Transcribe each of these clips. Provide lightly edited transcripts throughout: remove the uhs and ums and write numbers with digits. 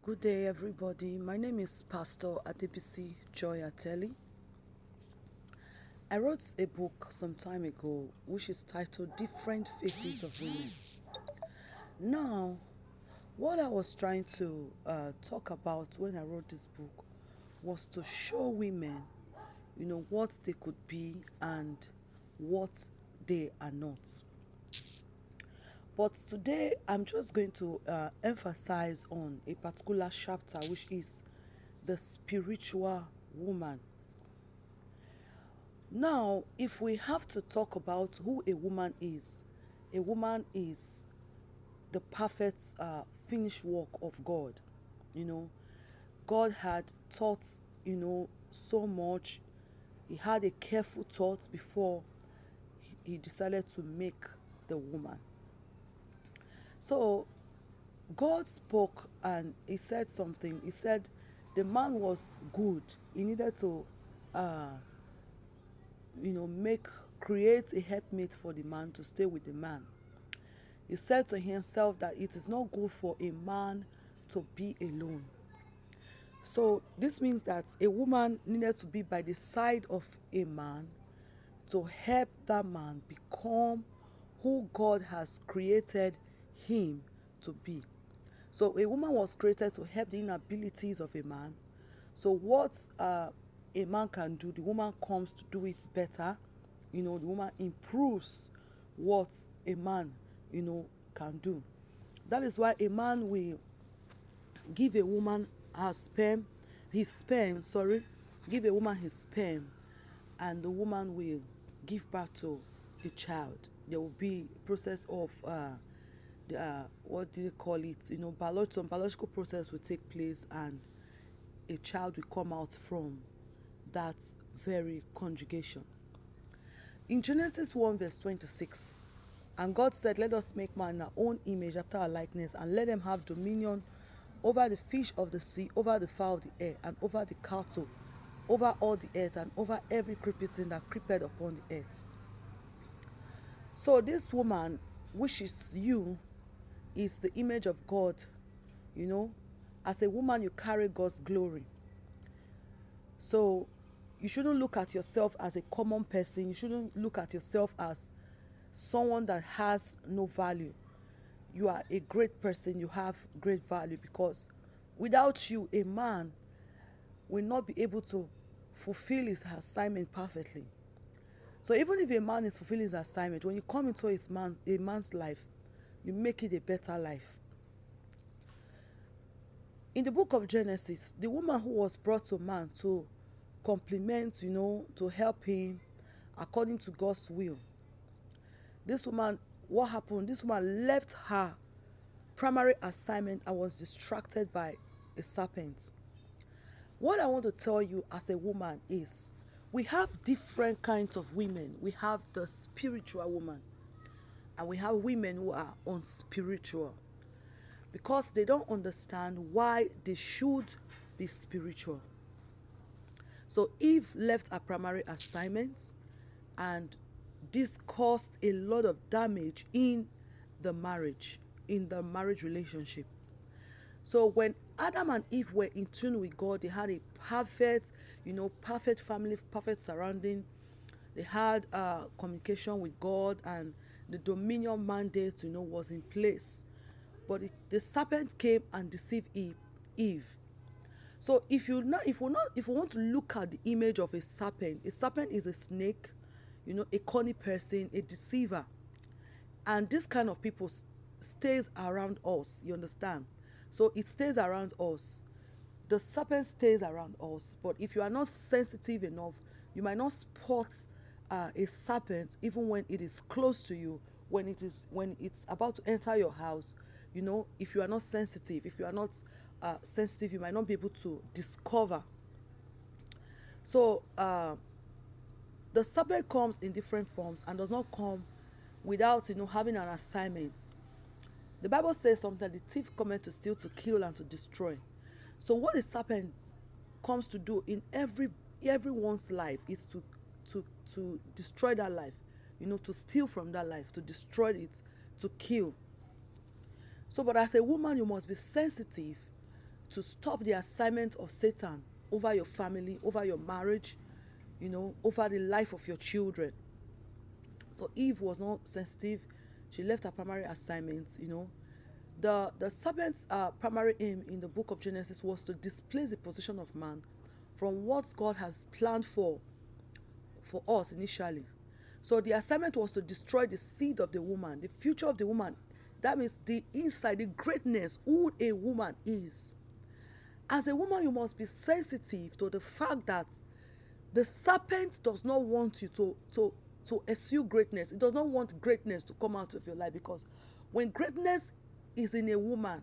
Good day, everybody. My name is Pastor Adebisi Joy Ateli. I wrote a book some time ago which is titled Different Faces of Women. Now, what I was trying to talk about when I wrote this book was to show women, what they could be and what they are not. But today, I'm just going to emphasize on a particular chapter, which is the spiritual woman. Now, if we have to talk about who a woman is the perfect finished work of God. You know, God had taught, so much. He had a careful thought before he decided to make the woman. So God spoke and he said something. He said the man was good. He needed to, uh, create a helpmate for the man to stay with the man. He said to himself that it is not good for a man to be alone. So this means that a woman needed to be by the side of a man to help that man become who God has created him to be. So a woman was created to help the inabilities of a man. So what a man can do, the woman comes to do it better. The woman improves what a man, can do. That is why a man will give a woman his sperm, give a woman his sperm, and the woman will give birth to a child. There will be a process of what do they call it? Some biological process will take place, and a child will come out from that very conjugation. In Genesis 1 verse 26, and God said, let us make man in our own image after our likeness, and let them have dominion over the fish of the sea, over the fowl of the air, and over the cattle, over all the earth, and over every creeping thing that creepeth upon the earth. So this woman, which is you, is the image of God. As a woman, you carry God's glory. So you shouldn't look at yourself as a common person. You shouldn't look at yourself as someone that has no value. You are a great person. You have great value, because without you, a man will not be able to fulfill his assignment perfectly. So even if a man is fulfilling his assignment, when you come into a man's life, you make it a better life. In the book of Genesis, the woman who was brought to man to complement, to help him according to God's will. This woman, what happened? This woman left her primary assignment and was distracted by a serpent. What I want to tell you as a woman is, we have different kinds of women. We have the spiritual woman, and we have women who are unspiritual, because they don't understand why they should be spiritual. So Eve left her primary assignment, and this caused a lot of damage in the marriage relationship. So when Adam and Eve were in tune with God, they had a perfect family, perfect surrounding. They had communication with God, and the dominion mandate, was in place. But the serpent came and deceived Eve. So if we want to look at the image of a serpent is a snake, a cunning person, a deceiver. And this kind of people stays around us, you understand? So it stays around us. The serpent stays around us. But if you are not sensitive enough, you might not spot a serpent even when it is close to you, when it's about to enter your house. If you are not sensitive, you might not be able to discover. So the serpent comes in different forms and does not come without having an assignment. The Bible says something, the thief cometh to steal, to kill, and to destroy. So what the serpent comes to do in everyone's life is to destroy that life, to steal from that life, to destroy it, to kill. So, but as a woman, you must be sensitive to stop the assignment of Satan over your family, over your marriage, over the life of your children. So Eve was not sensitive. She left her primary assignment. The serpent's primary aim in the book of Genesis was to displace the position of man from what God has planned for us initially. So the assignment was to destroy the seed of the woman, the future of the woman. That means the inside, the greatness, who a woman is. As a woman, you must be sensitive to the fact that the serpent does not want you to eschew greatness. It does not want greatness to come out of your life, because when greatness is in a woman,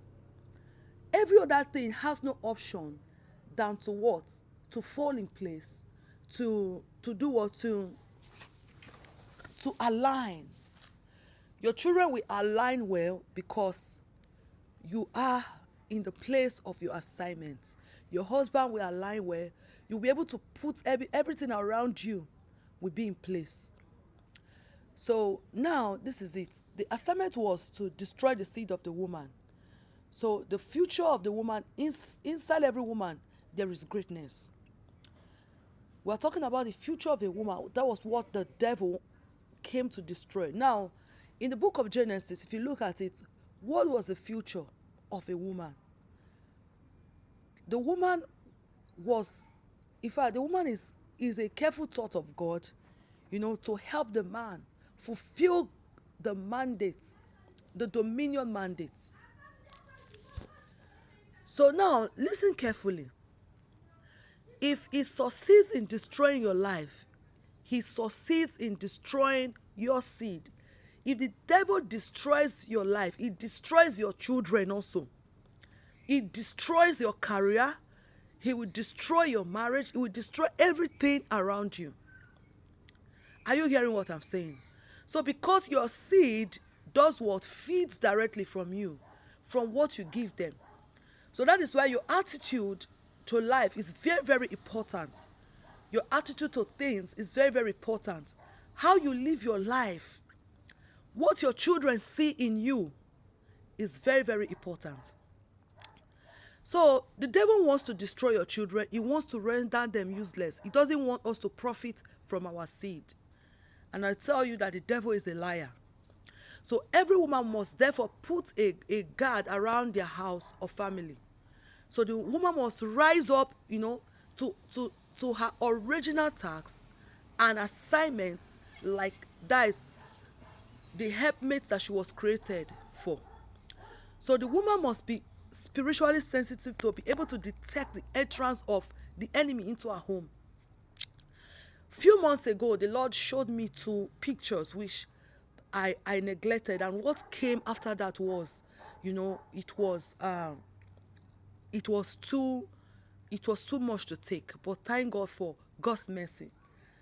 every other thing has no option than to what? To fall in place, to do what? To align. Your children will align well because you are in the place of your assignment. Your husband will align well. You'll be able to put everything around you will be in place. So now this is it. The assignment was to destroy the seed of the woman. So the future of the woman, inside every woman, there is greatness. We're talking about the future of a woman. That was what the devil came to destroy. Now, in the book of Genesis, if you look at it, what was the future of a woman? The woman was, in fact, the woman is a careful thought of God, to help the man fulfill the mandate, the dominion mandate. So now, listen carefully. If he succeeds in destroying your life, he succeeds in destroying your seed. If the devil destroys your life, he destroys your children also. He destroys your career. He will destroy your marriage. He will destroy everything around you. Are you hearing what I'm saying? So because your seed does what? Feeds directly from you, from what you give them. So that is why your attitude to life is very, very important. Your attitude to things is very, very important. How you live your life, what your children see in you is very, very important. So the devil wants to destroy your children. He wants to render them useless. He doesn't want us to profit from our seed. And I tell you that the devil is a liar. So every woman must therefore put a guard around their house or family. So the woman must rise up, to her original task and assignment, like that is the helpmate that she was created for. So the woman must be spiritually sensitive to be able to detect the entrance of the enemy into her home. Few months ago, the Lord showed me 2 pictures which I neglected, and what came after that was, it was too much to take. But thank God for God's mercy.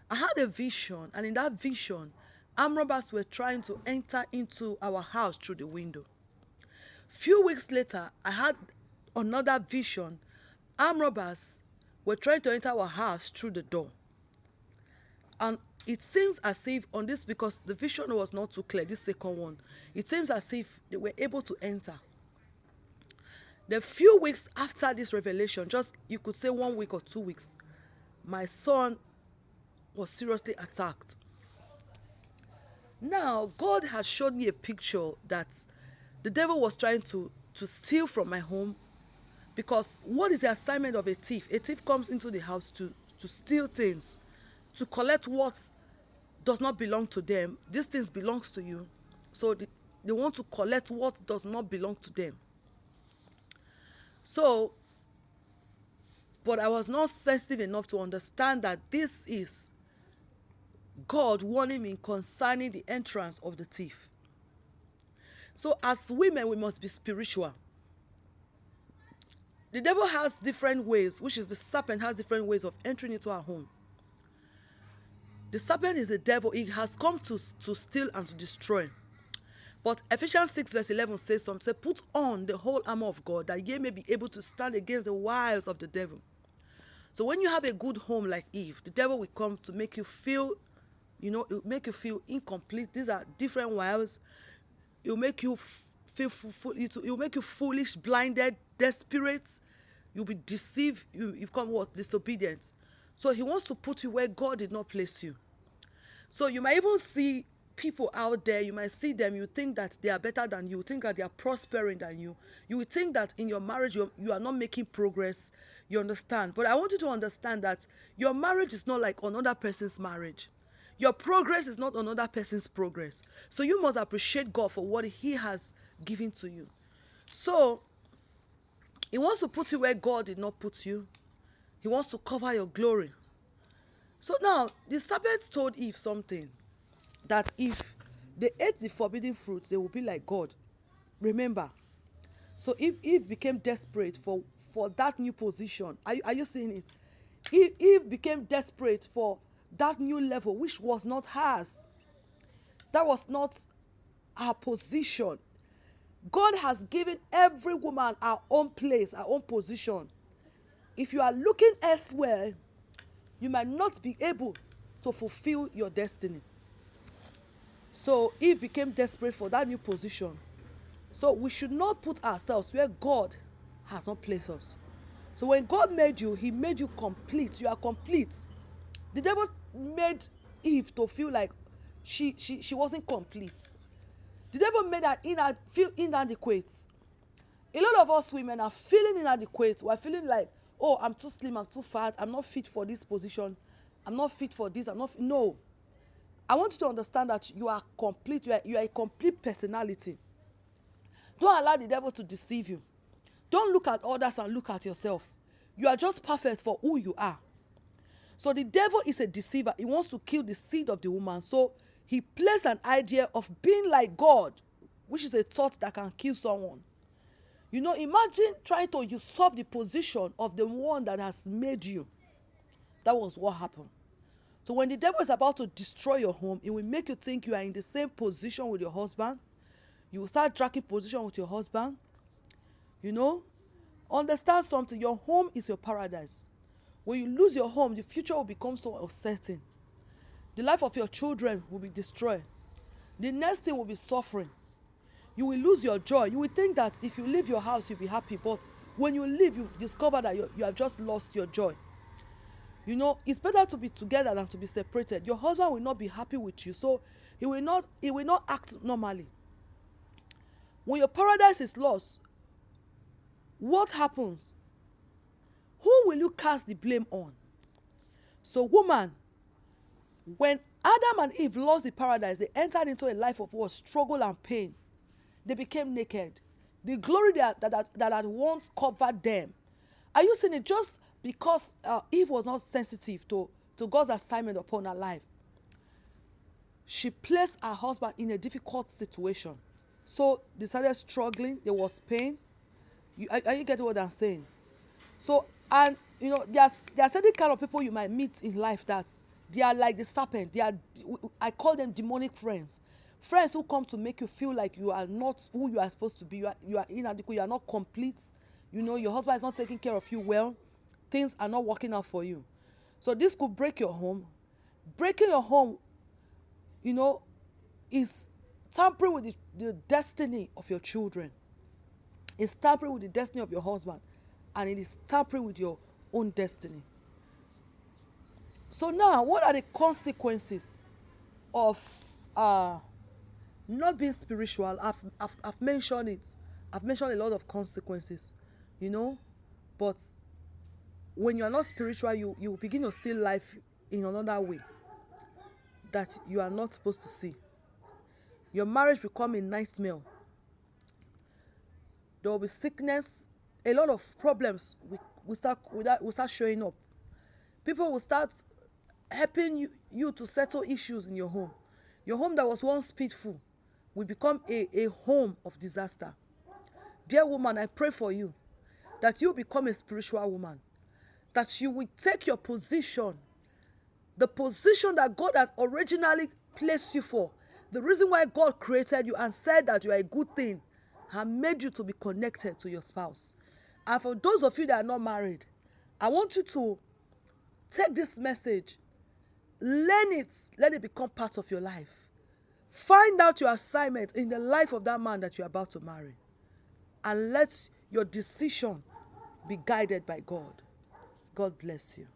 I had a vision, and in that vision, armed robbers were trying to enter into our house through the window. Few weeks later, I had another vision. Armed robbers were trying to enter our house through the door. And it seems as if on this, because the vision was not too clear, this second one, it seems as if they were able to enter. The few weeks after this revelation, just you could say 1 week or 2 weeks, my son was seriously attacked. Now, God has showed me a picture that the devil was trying to steal from my home, because what is the assignment of a thief? A thief comes into the house to steal things, to collect what does not belong to them. These things belongs to you. So they want to collect what does not belong to them. So, but I was not sensitive enough to understand that this is God warning me concerning the entrance of the thief. So as women, we must be spiritual. The devil has different ways, which is the serpent has different ways of entering into our home. The serpent is the devil. He has come to steal and to destroy. But Ephesians 6 verse 11 says something. Say, put on the whole armor of God, that ye may be able to stand against the wiles of the devil. So when you have a good home like Eve, the devil will come to make you feel, it will make you feel incomplete. These are different wiles. It will make you feel it will make you foolish, blinded, desperate. You'll be deceived. You become what? Disobedient. So he wants to put you where God did not place you. So you might even see people out there, you might see them, you think that they are better than you think that they are prospering than you. You would think that in your marriage you are not making progress. You understand? But I want you to understand that your marriage is not like another person's marriage. Your progress is not another person's progress. So you must appreciate God for what he has given to you. So he wants to put you where God did not put you. He wants to cover your glory. So now the serpent told Eve something, that if they ate the forbidden fruit, they will be like God. Remember. So if Eve became desperate for that new position, are you seeing it? Eve became desperate for that new level, which was not hers. That was not her position. God has given every woman her own place, her own position. If you are looking elsewhere, you might not be able to fulfill your destiny. So Eve became desperate for that new position. So we should not put ourselves where God has not placed us. So when God made you, he made you complete. You are complete. The devil made Eve to feel like she wasn't complete. The devil made her feel inadequate. A lot of us women are feeling inadequate. We're feeling like, oh, I'm too slim, I'm too fat, I'm not fit for this position, I'm not fit for this, no. I want you to understand that you are complete. You are a complete personality. Don't allow the devil to deceive you. Don't look at others and look at yourself. You are just perfect for who you are. So the devil is a deceiver. He wants to kill the seed of the woman. So he placed an idea of being like God, which is a thought that can kill someone. You know, imagine trying to usurp the position of the one that has made you. That was what happened. So when the devil is about to destroy your home, it will make you think you are in the same position with your husband. You will start tracking position with your husband. You know, understand something. Your home is your paradise. When you lose your home, the future will become so uncertain. The life of your children will be destroyed. The next thing will be suffering. You will lose your joy. You will think that if you leave your house, you'll be happy. But when you leave, you discover that you have just lost your joy. You know, it's better to be together than to be separated. Your husband will not be happy with you. So he will not act normally. When your paradise is lost, what happens? Who will you cast the blame on? So woman, when Adam and Eve lost the paradise, they entered into a life of what? Struggle and pain. They became naked. The glory that had once covered them. Are you seeing it? Just because Eve was not sensitive to God's assignment upon her life, she placed her husband in a difficult situation. So they started struggling. There was pain. Are you getting what I'm saying? So, and you know, there are certain kind of people you might meet in life that they are like the serpent. I call them demonic friends. Friends who come to make you feel like you are not who you are supposed to be. You are inadequate. You are not complete. You know, your husband is not taking care of you well. Things are not working out for you. So this could break your home. Breaking your home, you know, is tampering with the destiny of your children. It's tampering with the destiny of your husband. And it is tampering with your own destiny. So now, what are the consequences of not being spiritual? I've mentioned it. I've mentioned a lot of consequences, you know. But when you are not spiritual, you begin to see life in another way that you are not supposed to see. Your marriage become a nightmare. There will be sickness. A lot of problems will start showing up. People will start helping you to settle issues in your home. Your home that was once peaceful will become a home of disaster. Dear woman, I pray for you that you become a spiritual woman, that you will take your position, the position that God had originally placed you for. The reason why God created you and said that you are a good thing and made you to be connected to your spouse. And for those of you that are not married, I want you to take this message, learn it, let it become part of your life. Find out your assignment in the life of that man that you're about to marry. And let your decision Be guided by God. God bless you.